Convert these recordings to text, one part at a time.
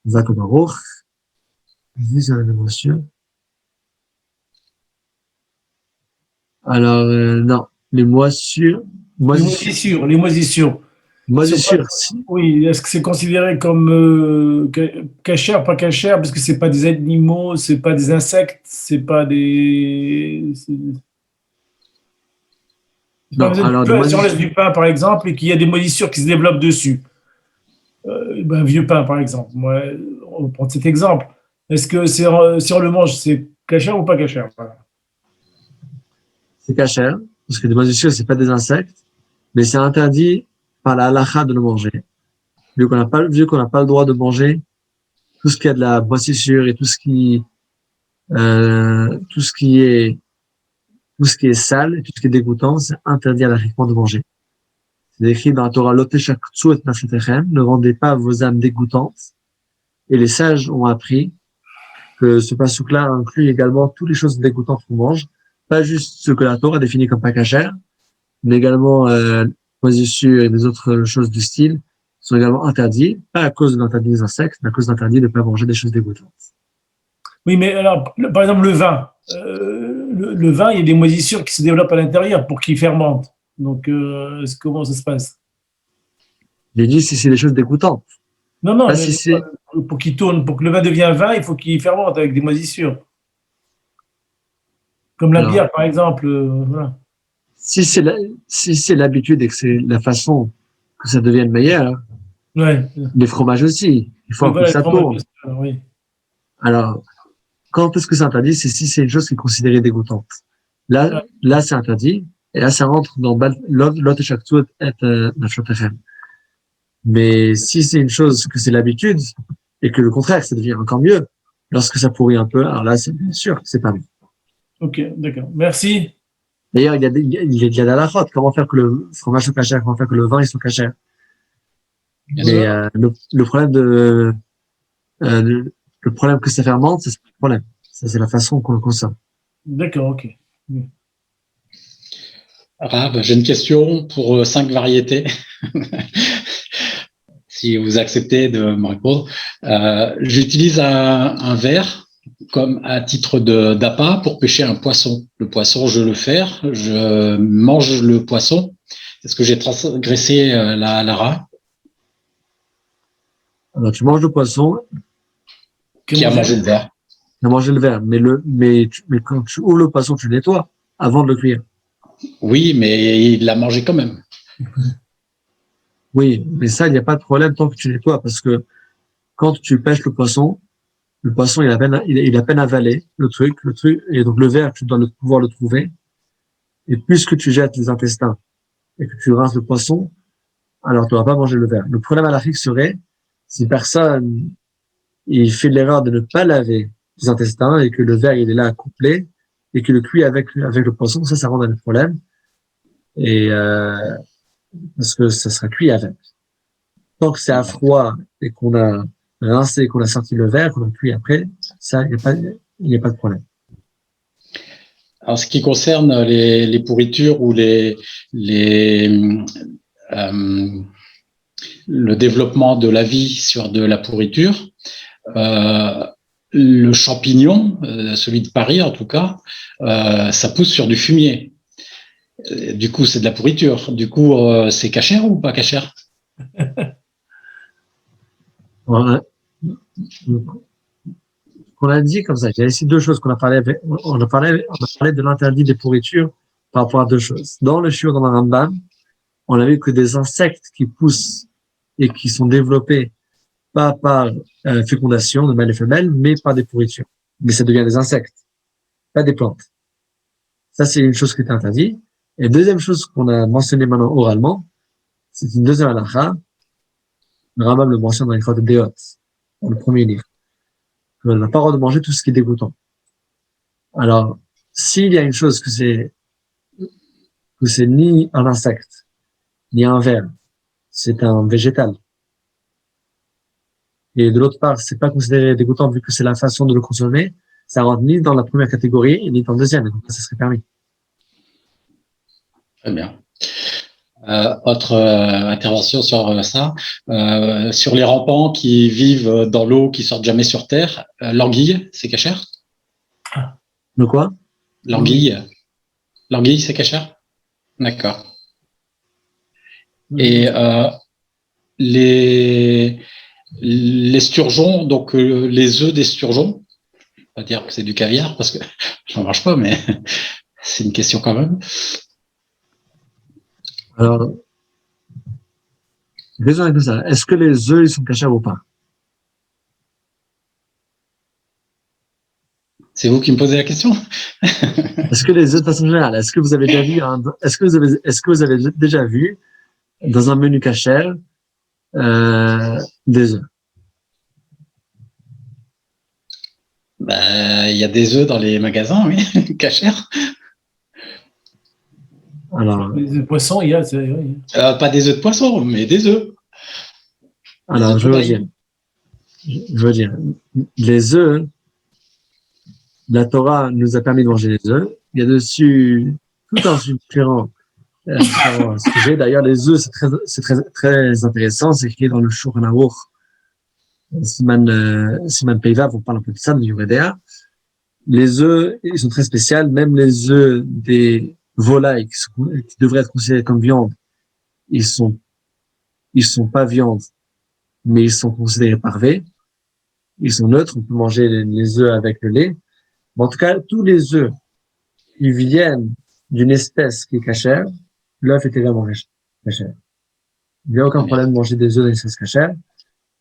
Zak Baruch. Vise à l'émotion. Alors, non. Les moisissures. Les moisissures. Moisissures. Oui, est-ce que c'est considéré comme cachère, pas cachère, parce que c'est pas des animaux, c'est pas des insectes, c'est pas des. Non, alors, Si on laisse du pain, par exemple, et qu'il y a des moisissures qui se développent dessus, un vieux pain, par exemple. Moi, on va prendre cet exemple. Est-ce que si on le mange, c'est cachère ou pas cachère? Voilà. c'est cachère. Parce que des moisissures, c'est pas des insectes. Mais c'est interdit par la halakha de le manger. Vu qu'on n'a pas le droit de manger tout ce qui a de la moisissure et tout ce qui est sale et tout ce qui est dégoûtant, c'est interdit à de manger. C'est écrit dans la Torah, Loteshakhtsu et nafshetechem, ne rendez pas vos âmes dégoûtantes. Et les sages ont appris que ce passouk-là inclut également toutes les choses dégoûtantes qu'on mange, pas juste ce que la Torah définit comme pas cachère, mais également moisissure et des autres choses du style sont également interdits, pas à cause de l'interdit des insectes, mais à cause de l'interdit de ne pas manger des choses dégoûtantes. Oui, mais alors, par exemple, le vin. Le vin, il y a des moisissures qui se développent à l'intérieur pour qu'il fermente. Donc, comment ça se passe? J'ai dit si c'est des choses dégoûtantes. Non, non, Pas si c'est, pour qu'il tourne, pour que le vin devienne vin, il faut qu'il fermente avec des moisissures. Comme la alors, bière, par exemple. Voilà. si c'est l'habitude et que c'est la façon que ça devienne meilleur, Ouais. les fromages aussi, il faut Oui, un peu que voilà, ça tourne. oui. Alors, quand est-ce que c'est interdit? C'est si c'est une chose qui est considérée dégoûtante. Là, c'est interdit. Et là, ça rentre dans l'autre chaque et nafshotechem. Mais si c'est une chose que c'est l'habitude, et que le contraire, ça devient encore mieux, lorsque ça pourrit un peu, alors là, c'est bien sûr, c'est pas bon. Ok, d'accord. Merci. D'ailleurs, il y a de la halachot. Comment faire que le fromage soit cachère? Comment faire que le vin, il soit cachère? Mais, le problème le problème que ça fermente, c'est le problème. Ça, c'est la façon qu'on le consomme. D'accord, ok. J'ai une question pour 5 variétés. Si vous acceptez de me répondre. J'utilise un verre comme à titre d'appât pour pêcher un poisson. Le poisson, je le fais, je mange le poisson. Est-ce que j'ai transgressé la halakha? Alors, tu manges le poisson. Qui a mangé le verre? Tu as mangé le verre. Mais quand tu ouvres le poisson, tu le nettoies avant de le cuire. Oui, mais il l'a mangé quand même. Oui, mais ça, il n'y a pas de problème tant que tu nettoies, parce que quand tu pêches le poisson, il a peine avalé le truc, et donc le verre, tu dois pouvoir le trouver. Et puisque tu jettes les intestins et que tu rinces le poisson, alors tu n'auras pas mangé le verre. Le problème à l'Afrique serait si personne, il fait l'erreur de ne pas laver les intestins et que le verre, il est là complet et que le cuit avec le poisson, ça rend un problème. Et, parce que ça sera cuit avec. Tant que c'est à froid et qu'on a rincé, qu'on a sorti le verre, qu'on a cuit après, ça, il n'y a pas de problème. En ce qui concerne les pourritures ou le développement de la vie sur de la pourriture, le champignon, celui de Paris en tout cas, ça pousse sur du fumier. Du coup, c'est de la pourriture. Du coup, c'est cachère ou pas cachère? On a dit comme ça, il y a ici deux choses on a parlé de l'interdit des pourritures par rapport à deux choses. Dans le shiur, dans le Rambam, on a vu que des insectes qui poussent et qui sont développés pas par fécondation de mâles et femelles, mais par des pourritures. Mais ça devient des insectes, pas des plantes. Ça, c'est une chose qui est interdite. Et deuxième chose qu'on a mentionné maintenant oralement, c'est une deuxième halakha. Le Rambam le mentionne dans les Chot Deot, dans le premier livre. On n'a pas le droit de manger tout ce qui est dégoûtant. Alors, s'il y a une chose que c'est ni un insecte, ni un ver, c'est un végétal. Et de l'autre part, c'est pas considéré dégoûtant vu que c'est la façon de le consommer, ça rentre ni dans la première catégorie, ni dans la deuxième. Donc, ça serait permis. Très bien. Autre intervention sur ça. Sur les rampants qui vivent dans l'eau, qui sortent jamais sur terre, l'anguille, c'est cachère? De quoi? L'anguille, c'est cachère? D'accord. Et les sturgeons, donc les œufs des sturgeons, on va dire que c'est du caviar parce que j'en mange pas, mais c'est une question quand même. Alors, raison de ça. Est-ce que les œufs, ils sont cachers ou pas? C'est vous qui me posez la question? Est-ce que les œufs, de façon générale, est-ce que vous avez déjà vu, est-ce que vous avez déjà vu dans un menu cachère des œufs? Il y a des œufs dans les magasins, oui, cachère. Alors, Les poissons, il y a. Oui. Pas des œufs de poisson, mais des œufs. alors, je veux dire, les œufs, la Torah nous a permis de manger les œufs. Il y a dessus tout un différent sujet. D'ailleurs, les œufs, c'est très intéressant. C'est écrit dans le Shulchan Aruch, Siman Peivav, on parle un peu de ça, de Yuredea. Les œufs, ils sont très spéciaux. Même les œufs des volailles qui devraient être considérés comme viande, ils sont pas viande, mais ils sont considérés parvés. Ils sont neutres. On peut manger les œufs avec le lait. Mais en tout cas, tous les œufs, ils viennent d'une espèce qui est cachère. L'œuf était vraiment cachère. Il n'y a aucun problème de manger des œufs d'une espèce cachère.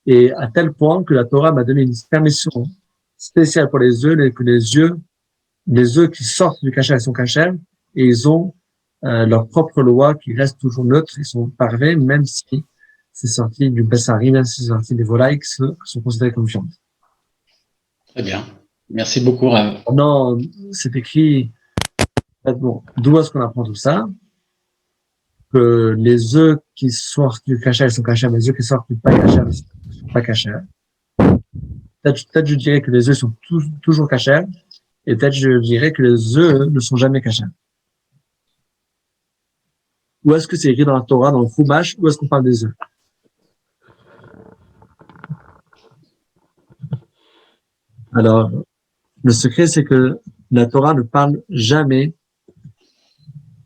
Et à tel point que la Torah m'a donné une permission spéciale pour les œufs, que les œufs qui sortent du cachère, ils sont cachères, et ils ont leur propre loi qui reste toujours neutre, ils sont parvés, même si c'est sorti du bessari, même si c'est sorti des volailles qui sont considérées comme viande. Très bien. Merci beaucoup, Rav. Non, c'est écrit, bon, d'où est-ce qu'on apprend tout ça? Que les œufs qui sortent du cachère, ils sont cachers, mais les œufs qui sortent du pas cachère, ils sont pas cachers. Peut-être je dirais que les œufs sont toujours cachers, et peut-être je dirais que les œufs ne sont jamais cachers. Où est-ce que c'est écrit dans la Torah, dans le Chumash, où est-ce qu'on parle des œufs? Alors, le secret, c'est que la Torah ne parle jamais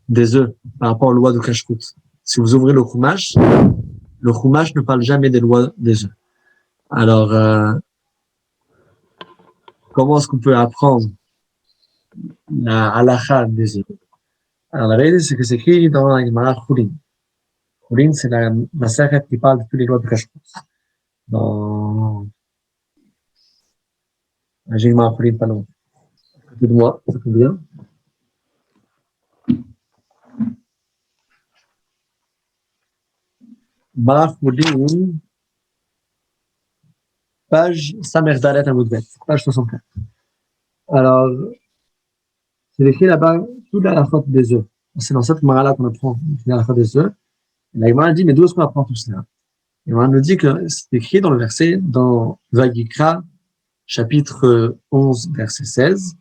des œufs par rapport aux lois de Kashrut. Si vous ouvrez le Chumash ne parle jamais des lois des œufs. Alors, comment est-ce qu'on peut apprendre la halakha des œufs? Alors, la vérité, c'est que c'est écrit dans la Gemara Chulin. Chulin, c'est la masachet qui parle de toutes les lois de Kashrut. Dans la Gemara Chulin, pas loin. À côté de moi, ça tombe bien. Gemara Chulin, page Samerdalet Amoudbet, page 64. Alors, c'est écrit là-bas toute la halakha des œufs. C'est dans cette Gemara-là qu'on apprend la halakha des œufs. La Gemara dit, mais d'où est-ce qu'on apprend tout cela? Et on nous dit que c'est écrit dans le verset, dans Vayikra, chapitre 11, verset 16.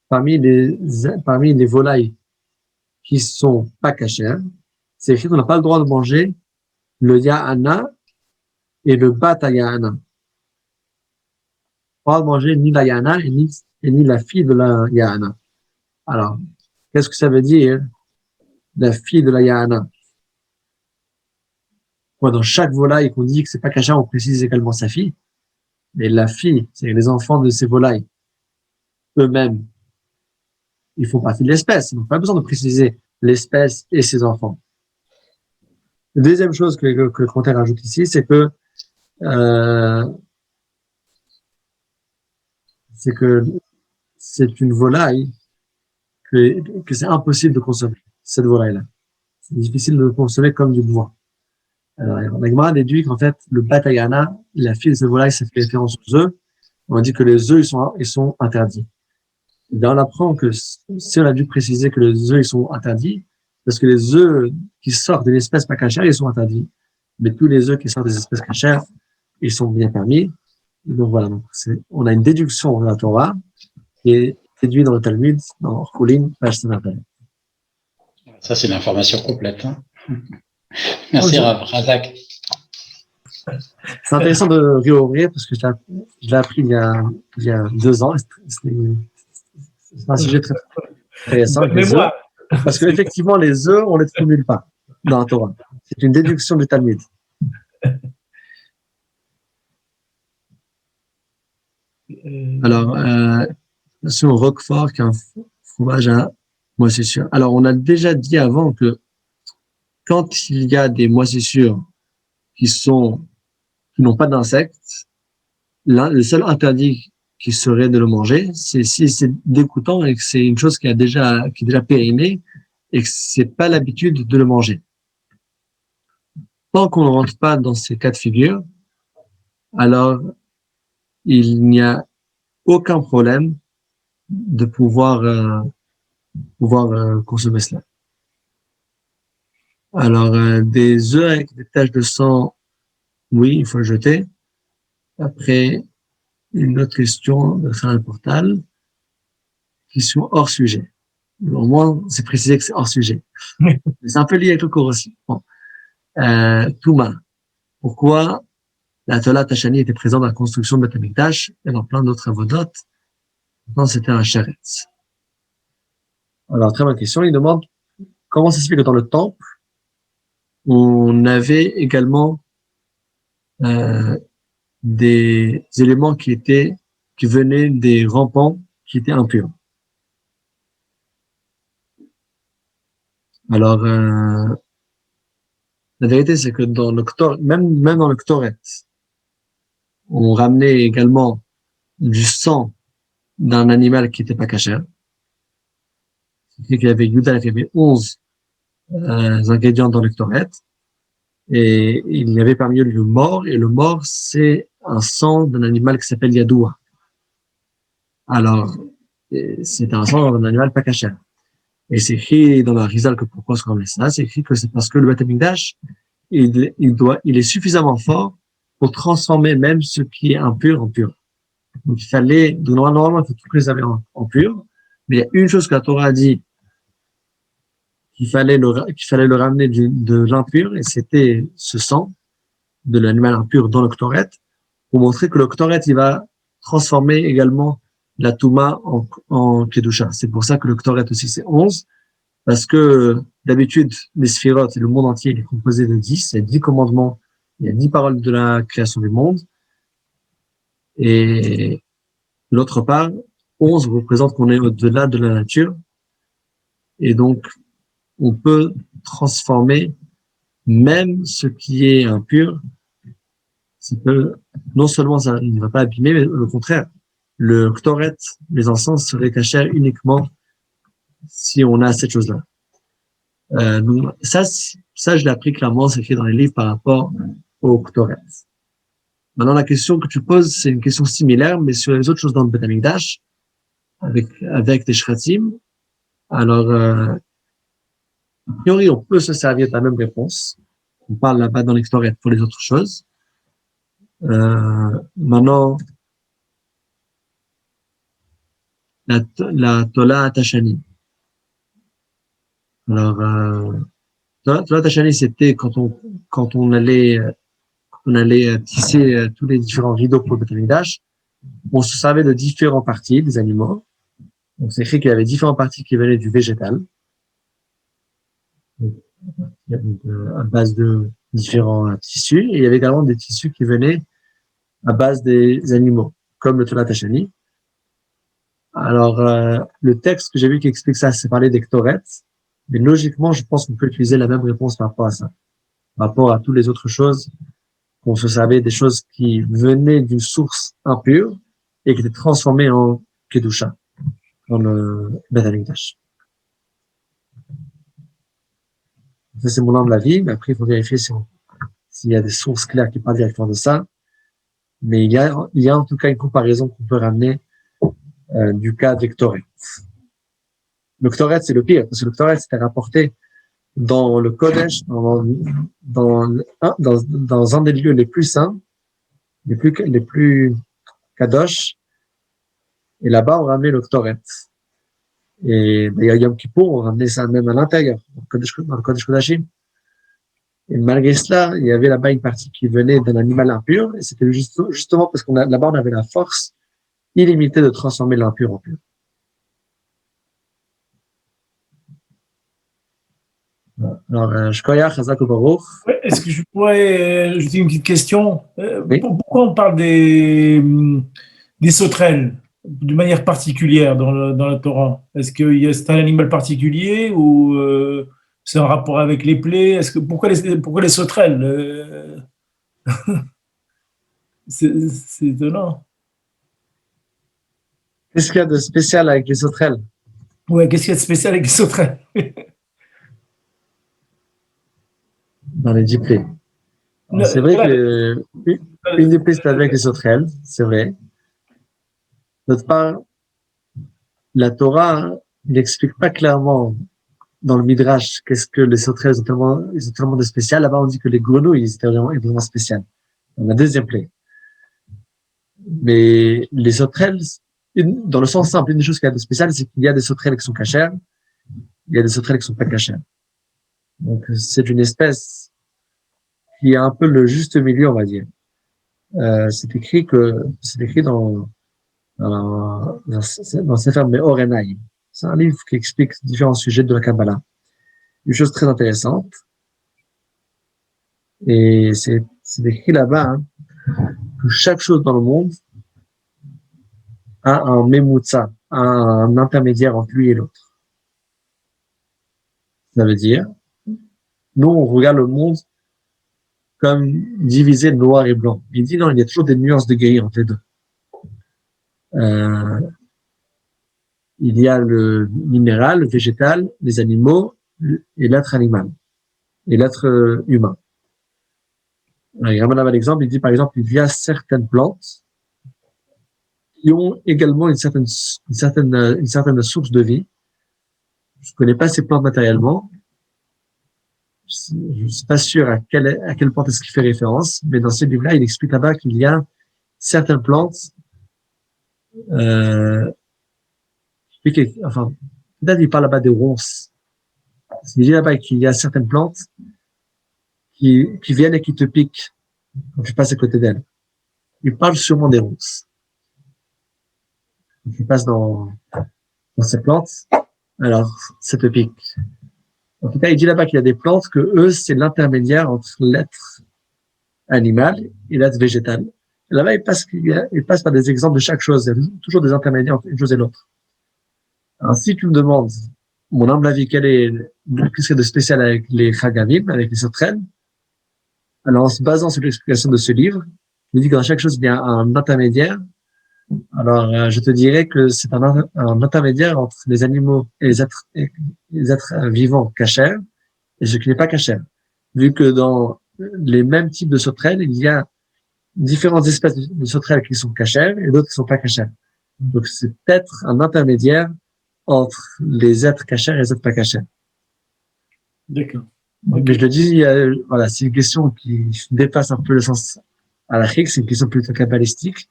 Parmi les volailles qui sont pas cachères, c'est écrit qu'on n'a pas le droit de manger le Ya'ana et le Bat Ya'ana. On ne peut pas manger ni la Ya'ana et ni la fille de la Ya'ana. Alors, qu'est-ce que ça veut dire, la fille de la Ya'ana? Dans chaque volaille qu'on dit que c'est pas cachère, on précise également sa fille. Mais la fille, c'est les enfants de ces volailles. Eux-mêmes, ils font partie de l'espèce. Donc, pas besoin de préciser l'espèce et ses enfants. La deuxième chose que le commentaire ajoute ici, c'est que c'est une volaille que c'est impossible de consommer, cette volaille-là. C'est difficile de le consommer comme du bois. Alors, la Gemara déduit qu'en fait, le Batayana, la fille de cette volaille, ça fait référence aux œufs. On dit que les œufs, ils sont interdits. Et là, on apprend que si on a dû préciser que les œufs, ils sont interdits, parce que les œufs qui sortent de l'espèce pas cachère, ils sont interdits. Mais tous les œufs qui sortent des espèces cachères, ils sont bien permis. Et donc voilà, donc on a une déduction de la Torah qui est déduite dans le Talmud, dans Chulin, page 121. Ça, c'est l'information complète. Hein. Merci, Razak. C'est intéressant de réouvrir parce que je l'ai appris il y a 2 ans. C'est un sujet très intéressant. Mais moi, parce qu'effectivement, les œufs, on ne les trouve nulle part dans la Torah. C'est une déduction du Talmud. Alors, sur Roquefort, qui est un fromage à moisissure. Alors, on a déjà dit avant que quand il y a des moisissures qui n'ont pas d'insectes, le seul interdit qui serait de le manger, c'est si c'est dégoûtant et que c'est une chose qui est déjà périmée et que c'est pas l'habitude de le manger. Tant qu'on ne rentre pas dans ces cas de figure, alors il n'y a aucun problème de pouvoir consommer cela. Alors, des œufs avec des taches de sang, oui, il faut le jeter. Après, une autre question de Khaled Portal, question hors sujet. Au moins, c'est précisé que c'est hors sujet. Mais c'est un peu lié avec le cours aussi. Bon. Touma. Pourquoi la Tola Tachani était présente dans la construction de Beth Amikdash et dans plein d'autres avodotes? Non, c'était un charetz. Alors, très bonne question. Il demande comment ça se fait que dans le temple, on avait également des éléments qui venaient des rampants qui étaient impurs. Alors, la vérité, c'est que dans le même dans le Ktoret, on ramenait également du sang d'un animal qui n'était pas kasher. C'est-à-dire qu'il y avait Yuda, il y avait 11 ingrédients dans le Ktoret. Et il y avait parmi eux le mort, et le mort, c'est un sang d'un animal qui s'appelle Yadoua. Alors, c'est un sang d'un animal pas kasher. Et c'est écrit dans la Rizal que pourquoi on ramène ça, c'est écrit que c'est parce que le Beth Amikdash, il est suffisamment fort pour transformer même ce qui est impur en pur. Donc normalement, il faut tout préserver en pur, mais il y a une chose que la Torah a dit, qu'il fallait le ramener de l'impur, et c'était ce sang de l'animal impur dans le Ktoret, pour montrer que le Ktoret, il va transformer également la Touma en Kedusha. C'est pour ça que le Ktoret aussi, c'est 11, parce que d'habitude, les Sphirot et le monde entier, il est composé de 10, il y a 10 commandements, il y a 10 paroles de la création du monde, et l'autre part, 11 représente qu'on est au-delà de la nature, et donc, on peut transformer même ce qui est impur. Non seulement ça ne va pas abîmer, mais au contraire, le Ktoret, les encens seraient cachés uniquement si on a cette chose-là. Donc ça, je l'ai appris clairement, c'est écrit dans les livres par rapport au Ktoret. Maintenant, la question que tu poses, c'est une question similaire, mais sur les autres choses dans le Beth Amikdash, avec des shratim. Alors, a priori, on peut se servir de la même réponse. On parle là-bas dans l'Extoret pour les autres choses. Maintenant, la Tola Tachani. Alors, Tola Tachani, c'était quand on allait tisser tous les différents rideaux pour le Beth Amikdash, on se servait de différentes parties des animaux. Donc, c'est écrit qu'il y avait différentes parties qui venaient du végétal. À base de différents tissus, et il y avait également des tissus qui venaient à base des animaux, comme le Tola Tachani. Alors, le texte que j'ai vu qui explique ça, c'est parler des Ktoret, mais logiquement, je pense qu'on peut utiliser la même réponse par rapport à ça, par rapport à toutes les autres choses, qu'on se servait des choses qui venaient d'une source impure et qui étaient transformées en Kedusha, dans le Beth Amikdash. Ça, c'est mon humble avis, mais après, il faut vérifier s'il y a des sources claires qui parlent directement de ça. Mais il y a en tout cas une comparaison qu'on peut ramener du cas de Ktoret. Le Ktoret, c'est le pire, parce que le Ktoret, c'était rapporté dans le Kodesh, dans un des lieux les plus saints, les plus kadosh, et là-bas, on ramenait le Ktoret. Et d'ailleurs, Yom Kippour, on ramenait ça même à l'intérieur, dans le Kodesh Kodashim. Et malgré cela, il y avait là-bas une partie qui venait d'un animal impur, et c'était justement parce là-bas, on avait la force illimitée de transformer l'impur en pur. Alors, Shkoyach, Chazak Baruch. Est-ce que je pourrais ajouter une petite question? Oui. Pourquoi on parle des sauterelles de manière particulière dans la Torah? Est-ce que c'est un animal particulier ou c'est un rapport avec les plaies? Pourquoi les sauterelles? C'est étonnant. Qu'est-ce qu'il y a de spécial avec les sauterelles? Ouais, qu'est-ce qu'il y a de spécial avec les sauterelles? Dans les 10 plaies. C'est vrai que une des plaies, c'est avec les sauterelles, c'est vrai. D'autre part, la Torah n'explique pas clairement dans le Midrash qu'est-ce que les sauterelles ils ont tellement de spécial. Là-bas, on dit que les grenouilles, ils étaient vraiment spéciales. Dans la deuxième plaie. Mais les sauterelles, dans le sens simple, une des choses qu'il y a de spécial, c'est qu'il y a des sauterelles qui sont cachères, il y a des sauterelles qui sont pas cachères. Donc, c'est une espèce qui a un peu le juste milieu, on va dire. C'est écrit dans Sefer Meor Enaim. C'est un livre qui explique différents sujets de la Kabbalah. Une chose très intéressante. Et c'est écrit là-bas, que chaque chose dans le monde a un memutza, un intermédiaire entre lui et l'autre. Ça veut dire, nous, on regarde le monde comme divisé noir et blanc. Il dit non, il y a toujours des nuances de gris entre les deux. Il y a le minéral, le végétal, les animaux et l'être animal et l'être humain. Il ramène un exemple, il dit par exemple, il y a certaines plantes qui ont également une certaine source de vie. Je connais pas ces plantes matériellement. Je suis pas sûr à quelle plante est-ce qu'il fait référence, mais dans ce livre-là, il explique là-bas qu'il y a certaines plantes, peut-être il parle là-bas des ronces. Il dit là-bas qu'il y a certaines plantes qui viennent et qui te piquent quand tu passes à côté d'elles. Il parle sûrement des ronces. Quand tu passes dans ces plantes, alors ça te pique. En tout cas, il dit là-bas qu'il y a des plantes que eux, c'est l'intermédiaire entre l'être animal et l'être végétal. Et là-bas, il passe par des exemples de chaque chose. Il y a toujours des intermédiaires entre une chose et l'autre. Alors, si tu me demandes, mon humble avis, qu'est-ce qu'il y a de spécial avec les chagavim, avec les sauterelles? Alors, en se basant sur l'explication de ce livre, il dit que dans chaque chose, il y a un intermédiaire. Alors, je te dirais que c'est un intermédiaire entre les animaux et les êtres vivants cachers et ce qui n'est pas cacher. Vu que dans les mêmes types de sauterelles, il y a différentes espèces de sauterelles qui sont cachères et d'autres qui sont pas cachères. Donc, c'est peut-être un intermédiaire entre les êtres cachers et les êtres pas cachers. D'accord. Mais je le dis, voilà, c'est une question qui dépasse un peu le sens halachique, c'est une question plutôt kabbalistique.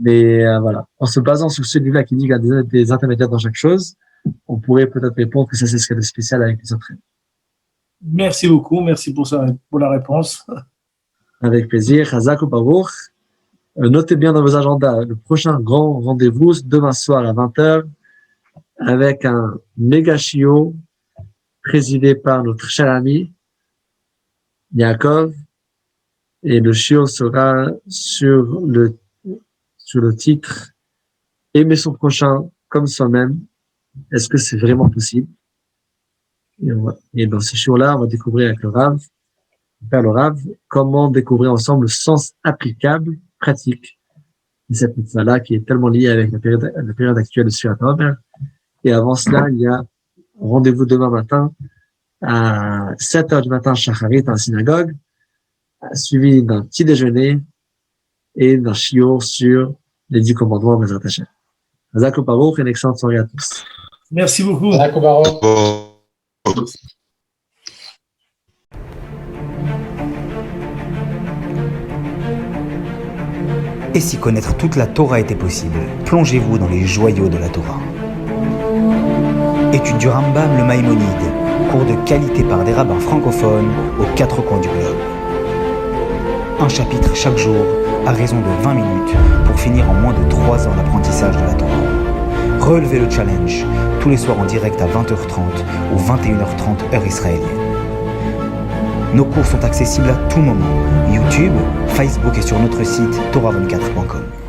Mais voilà, en se basant sur celui-là qui dit qu'il y a des intermédiaires dans chaque chose, on pourrait peut-être répondre que ça c'est ce qu'il y a de spécial avec les sauterelles. Merci beaucoup, merci pour la réponse. Avec plaisir, Chazak ou Baruch. Notez bien dans vos agendas le prochain grand rendez-vous demain soir à 20h avec un méga shiur présidé par notre cher ami Yaakov, et le shiur sera sur le titre « Aimer son prochain comme soi-même ». Est-ce que c'est vraiment possible? Et dans ce shiur-là, on va découvrir avec le Père le Rav, comment découvrir ensemble le sens applicable, pratique de cette mitzvah-là qui est tellement liée avec la période actuelle de Sfirat HaOmer. Et avant cela, il y a rendez-vous demain matin à 7h du matin, Shacharit, dans la synagogue, suivi d'un petit déjeuner et d'un shiur sur les 10 commandements de Bezrat Hashem. Chazak u'Baruch, une excellente soirée à tous. Merci beaucoup. Chazak u'Baruch. Et si connaître toute la Torah était possible, plongez-vous dans les joyaux de la Torah. Étude du Rambam, le Maïmonide. Cours de qualité par des rabbins francophones aux 4 coins du globe. Un chapitre chaque jour, à raison de 20 minutes, pour finir en moins de 3 ans l'apprentissage de la Torah. Relevez le challenge, tous les soirs en direct à 20h30 ou 21h30 heure israélienne. Nos cours sont accessibles à tout moment, YouTube, Facebook et sur notre site torah24.com.